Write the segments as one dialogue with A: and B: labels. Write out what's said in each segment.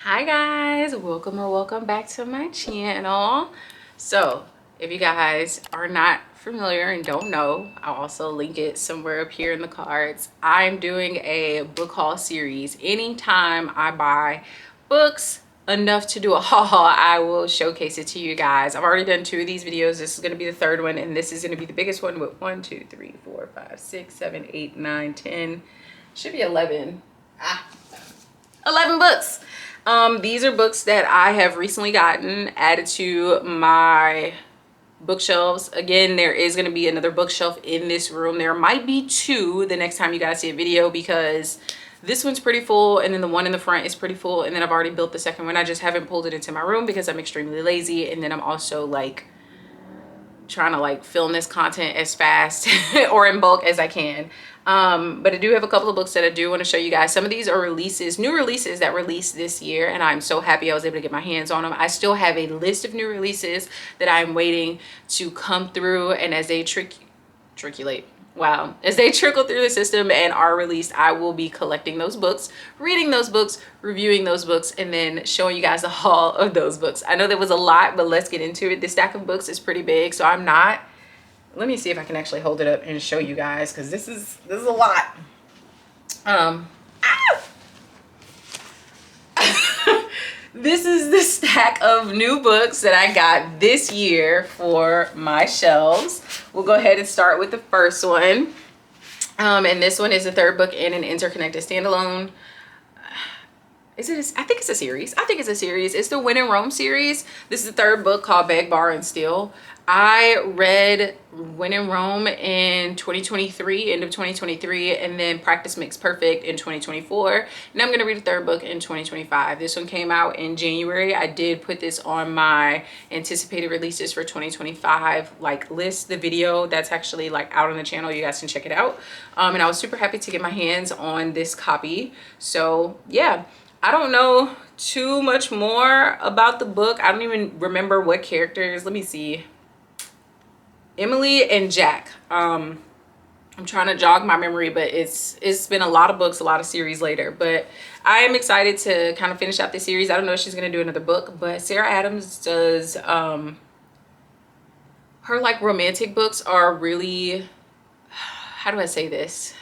A: Hi guys, welcome back to my channel. So if you guys are not familiar and don't know, I'll also link it somewhere up here in the cards. I'm doing a book haul series. Anytime I buy books enough to do a haul, I will showcase it to you guys. I've already done 2 of these videos. This is going to be the 3rd one, and this is going to be the biggest one with 1 2 3 4 5 6 7 8 9 10, should be 11 11 books. These are books that I have recently gotten added to my bookshelves. Again, there is going to be another bookshelf in this room. There might be 2 the next time you guys see a video, because this one's pretty full and then the one in the front is pretty full, and then I've already built the second one. I just haven't pulled it into my room because I'm extremely lazy, and then I'm also like trying to like film this content as fast or in bulk as I can. But I do have a couple of books that I do want to show you guys. Some of these are releases, new releases that released this year, and I'm so happy I was able to get my hands on them. I still have a list of new releases that I'm waiting to come through, and as they as they trickle through the system and are released, I will be collecting those books, reading those books, reviewing those books, and then showing you guys the haul of those books. I know there was a lot, but let's get into it. This stack of books is pretty big, so let me see if I can actually hold it up and show you guys, because this is a lot. This is the stack of new books that I got this year for my shelves. We'll go ahead and start with the first one. And this one is the 3rd book in an interconnected standalone. I think it's a series. It's the When in Rome series. This is the 3rd book, called Beg, Borrow, and Steal. I read When in Rome in 2023, end of 2023, and then Practice Makes Perfect in 2024. And I'm going to read the 3rd book in 2025. This one came out in January. I did put this on my anticipated releases for 2025 like list, the video that's actually like out on the channel. You guys can check it out. And I was super happy to get my hands on this copy. So yeah, I don't know too much more about the book. I don't even remember what characters. Let me see. Emily and Jack. I'm trying to jog my memory, but it's been a lot of books, a lot of series later. But I am excited to kind of finish out this series. I don't know if she's gonna do another book, but Sarah Adams does her like romantic books are really, how do I say this?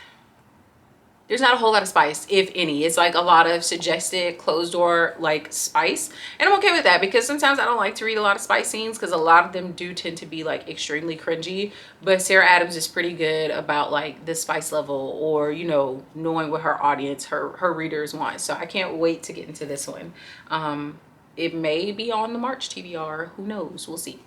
A: There's not a whole lot of spice, if any. It's like a lot of suggested closed door like spice, and I'm okay with that, because sometimes I don't like to read a lot of spice scenes, because a lot of them do tend to be like extremely cringy. But Sarah Adams is pretty good about like the spice level, or you know, knowing what her audience, her readers want. So I can't wait to get into this one. It may be on the March TBR, who knows, we'll see.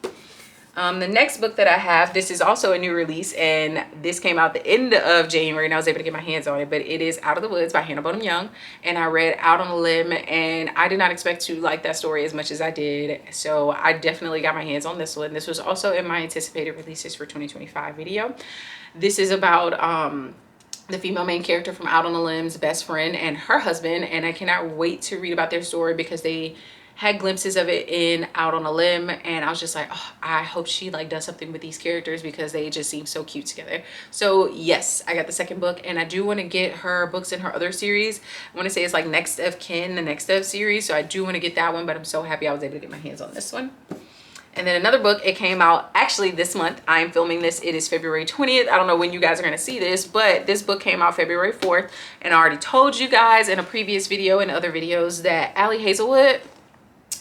A: The next book that I have, this is also a new release, and this came out the end of January, and I was able to get my hands on it, but it is Out of the Woods by Hannah Bonham Young. And I read Out on a Limb, and I did not expect to like that story as much as I did, so I definitely got my hands on this one. This was also in my anticipated releases for 2025 video. This is about the female main character from Out on a Limb's best friend and her husband, and I cannot wait to read about their story, because they had glimpses of it in Out on a Limb, and I was just like, oh, I hope she like does something with these characters, because they just seem so cute together. So yes, I got the 2nd book, and I do want to get her books in her other series. I want to say it's like Next of Kin, the Next of series, so I do want to get that one, but I'm so happy I was able to get my hands on this one. And then another book, it came out actually this month. I am filming this, it is February 20th. I don't know when you guys are going to see this, but this book came out February 4th, and I already told you guys in a previous video and other videos that Allie Hazelwood,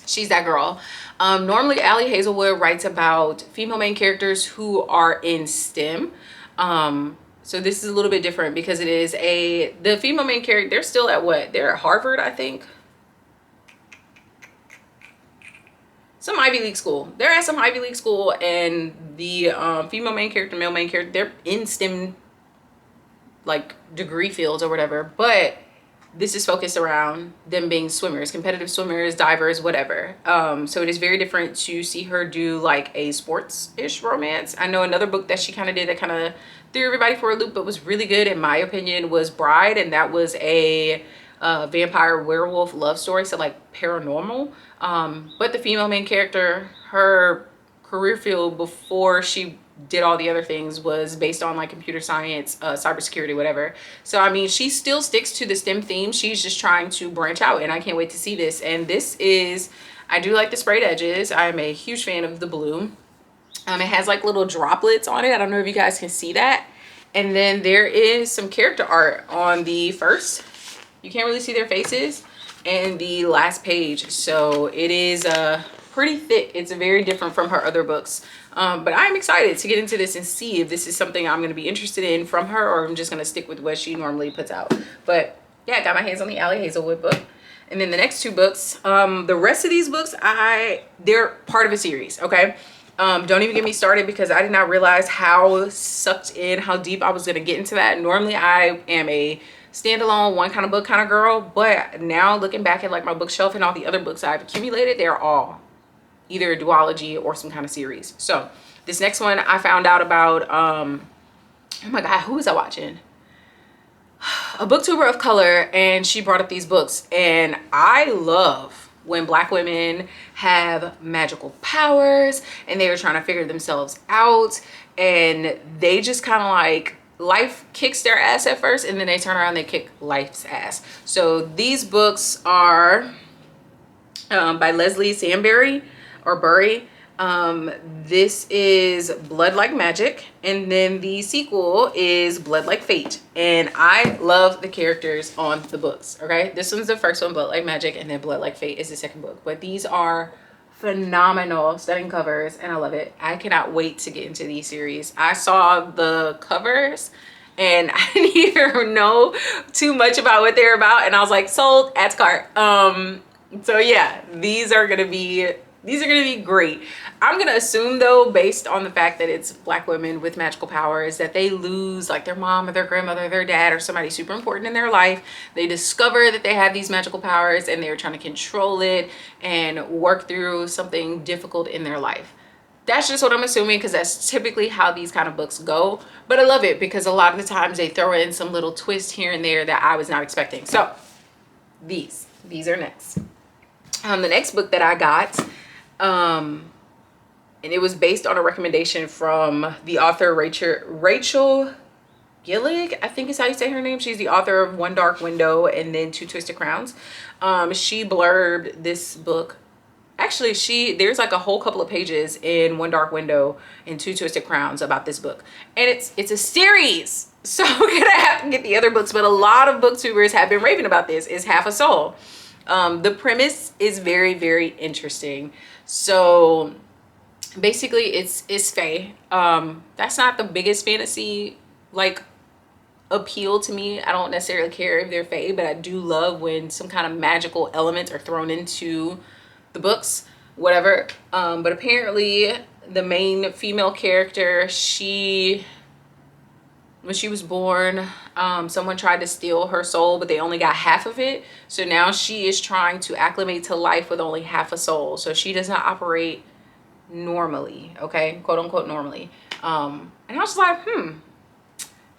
A: she's that girl. Normally Allie Hazelwood writes about female main characters who are in STEM. So this is a little bit different, because it is the female main character, they're still at what? They're at Harvard, I think. Some Ivy League school. They're at some Ivy League school, and the female main character, male main character, they're in STEM like degree fields or whatever, but this is focused around them being swimmers, competitive swimmers, divers, whatever. So it is very different to see her do like a sports-ish romance. I know another book that she kind of did that kind of threw everybody for a loop, but was really good in my opinion, was Bride, and that was a vampire werewolf love story, so like paranormal. But the female main character, her career field before she did all the other things was based on like computer science, cybersecurity, whatever. So I mean, she still sticks to the STEM theme. She's just trying to branch out, and I can't wait to see this. And this is, I do like the sprayed edges. I'm a huge fan of the blue. It has like little droplets on it. I don't know if you guys can see that. And then there is some character art on the first. You can't really see their faces. And the last page. So it is pretty thick. It's very different from her other books. But I'm excited to get into this and see if this is something I'm going to be interested in from her, or I'm just going to stick with what she normally puts out. But yeah, I got my hands on the Allie Hazelwood book. And then the next two books, the rest of these books, they're part of a series, okay? Don't even get me started, because I did not realize how sucked in, how deep I was going to get into that. Normally, I am a standalone one kind of book kind of girl, but now looking back at like my bookshelf and all the other books I've accumulated, they're all either a duology or some kind of series. So this next one I found out about, oh my God, who was I watching? A booktuber of color, and she brought up these books, and I love when Black women have magical powers and they are trying to figure themselves out, and they just kind of like, life kicks their ass at first, and then they turn around and they kick life's ass. So these books are by Leslie Sambury or Burry. This is Blood Like Magic, and then the sequel is Blood Like Fate. And I love the characters on the books. Okay, this one's the first one, Blood Like Magic, and then Blood Like Fate is the second book. But these are phenomenal, stunning covers, and I love it. I cannot wait to get into these series. I saw the covers and I didn't even know too much about what they're about, and I was like, sold, add to cart. So yeah, these are gonna be great. I'm gonna assume though, based on the fact that it's Black women with magical powers, that they lose like their mom or their grandmother, or their dad, or somebody super important in their life. They discover that they have these magical powers, and they're trying to control it and work through something difficult in their life. That's just what I'm assuming, because that's typically how these kind of books go. But I love it, because a lot of the times they throw in some little twist here and there that I was not expecting. So these are next. The next book that I got, and it was based on a recommendation from the author Rachel Gillig, I think is how you say her name. She's the author of One Dark Window and then Two Twisted Crowns. She blurbed this book. Actually, there's like a whole couple of pages in One Dark Window and Two Twisted Crowns about this book. And it's a series. So we're gonna have to get the other books, but a lot of booktubers have been raving about this. Is Half a Soul. The premise is very, very interesting. So basically it's fae. That's not the biggest fantasy like appeal to me. I don't necessarily care if they're fae, but I do love when some kind of magical elements are thrown into the books, whatever. But apparently the main female character, when she was born, someone tried to steal her soul, but they only got half of it. So now she is trying to acclimate to life with only half a soul. So she does not operate normally, okay, quote unquote normally. And I was like,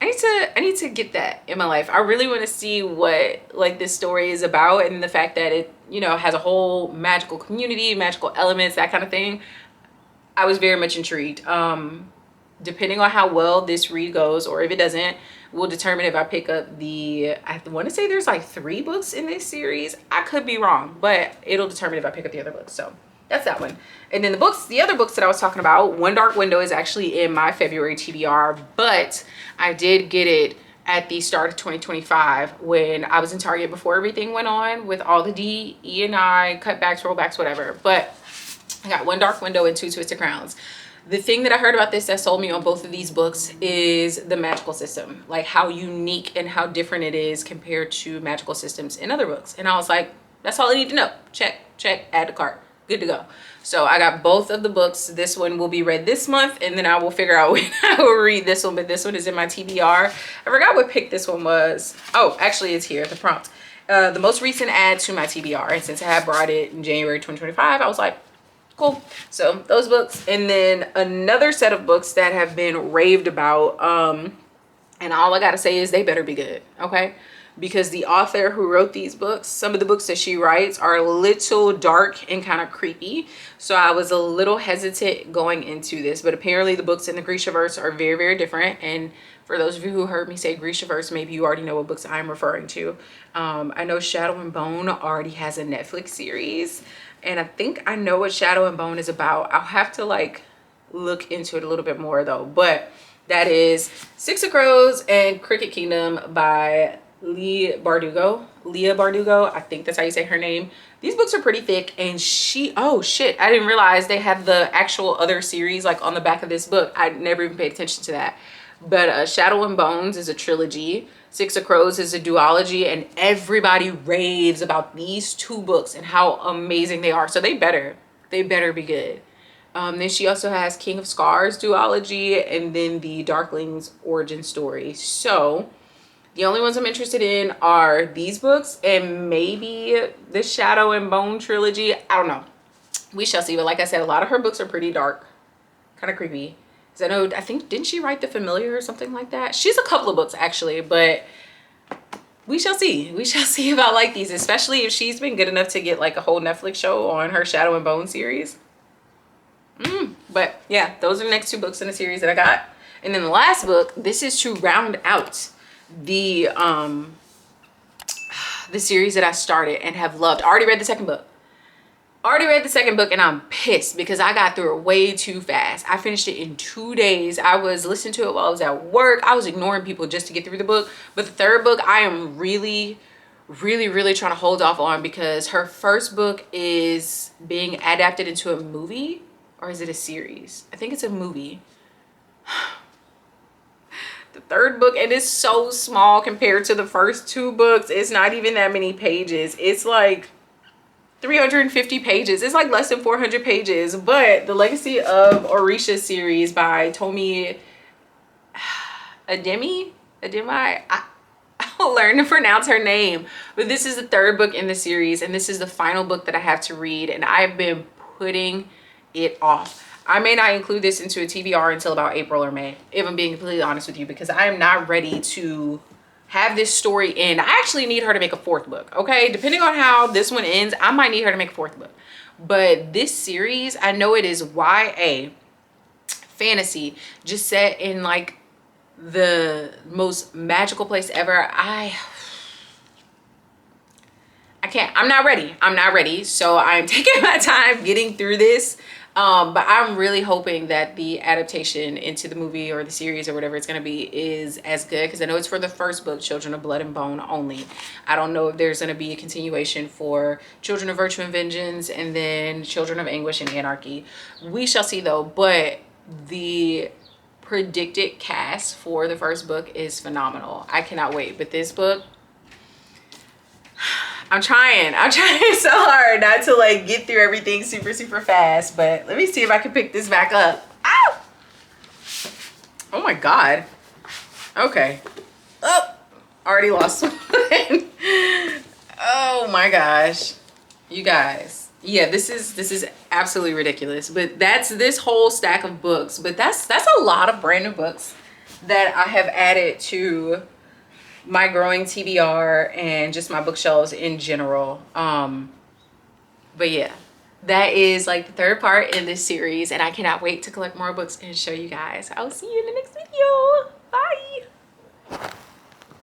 A: I need to get that in my life. I really want to see what like this story is about, and the fact that it, you know, has a whole magical community, magical elements, that kind of thing. I was very much intrigued. Depending on how well this read goes, or if it doesn't, will determine if I pick up I want to say there's like 3 books in this series. I could be wrong, but it'll determine if I pick up the other books. So that's that one. And then the other books that I was talking about, One Dark Window is actually in my February TBR, but I did get it at the start of 2025 when I was in Target before everything went on with all the DE&I cutbacks, rollbacks, whatever. But I got One Dark Window and Two Twisted Crowns. The thing that I heard about this that sold me on both of these books is the magical system, like how unique and how different it is compared to magical systems in other books. And I was like, that's all I need to know. Check, add to cart, good to go. So I got both of the books. This one will be read this month, and then I will figure out when I will read this one, but this one is in my TBR. I forgot what pick this one was. Oh, actually it's here, the prompt. The most recent add to my TBR, and since I had brought it in January 2025, I was like, cool. So those books, and then another set of books that have been raved about, and all I gotta say is they better be good, okay? because the author who wrote these books, some of the books that she writes are a little dark and kind of creepy. So I was a little hesitant going into this, but apparently the books in the Grishaverse are very, very different. And for those of you who heard me say Grishaverse, maybe you already know what books I'm referring to. I know Shadow and Bone already has a Netflix series, and I think I know what Shadow and Bone is about. I'll have to like look into it a little bit more though. But that is Six of Crows and Cricket Kingdom by Leah Bardugo. I think that's how you say her name. These books are pretty thick, and oh shit, I didn't realize they had the actual other series like on the back of this book. I never even paid attention to that. But Shadow and Bones is a trilogy. Six of Crows is a duology, and everybody raves about these two books and how amazing they are. So they better be good. Then she also has King of Scars duology, and then the Darkling's origin story. So the only ones I'm interested in are these books and maybe the Shadow and Bone trilogy. I don't know. We shall see. But like I said, a lot of her books are pretty dark, kind of creepy. I think, didn't she write The Familiar or something like that? She's a couple of books actually, but we shall see. We shall see if I like these, especially if she's been good enough to get like a whole Netflix show on her Shadow and Bone series. But yeah, those are the next two books in the series that I got. And then the last book, this is to round out the series that I started and have loved. I already read the second book. And I'm pissed because I got through it way too fast. I finished it in 2 days. I was listening to it while I was at work. I was ignoring people just to get through the book. But the third book, I am really trying to hold off on, because her first book is being adapted into a movie. Or is it a series? I think it's a movie. The third book, and it's so small compared to the first two books. It's not even that many pages. It's like 350 pages. It's like less than 400 pages. But the Legacy of Orisha series by Tomi Ademi, I'll learn to pronounce her name. But this is the third book in the series, and this is the final book that I have to read, and I've been putting it off. I may not include this into a TBR until about April or May, if I'm being completely honest with you, because I am not ready to have this story end. I actually need her to make a fourth book, okay? Depending on how this one ends, I might need her to make a fourth book. But this series, I know it is YA fantasy, just set in like the most magical place ever. I can't. I'm not ready. So I'm taking my time getting through this. But I'm really hoping that the adaptation into the movie or the series or whatever it's going to be is as good, because I know it's for the first book, Children of Blood and Bone only. I don't know if there's going to be a continuation for Children of Virtue and Vengeance and then Children of Anguish and Anarchy. We shall see though. But the predicted cast for the first book is phenomenal. I cannot wait. But this book, I'm trying so hard not to like get through everything super fast, but let me see if I can pick this back up. Ow! Oh my God. Okay. Oh, already lost one. Oh my gosh. You guys. Yeah, this is absolutely ridiculous. But that's this whole stack of books. But that's a lot of brand new books that I have added to my growing TBR and just my bookshelves in general. But yeah, that is like the third part in this series, and I cannot wait to collect more books and show you guys. I'll see you in the next video. Bye.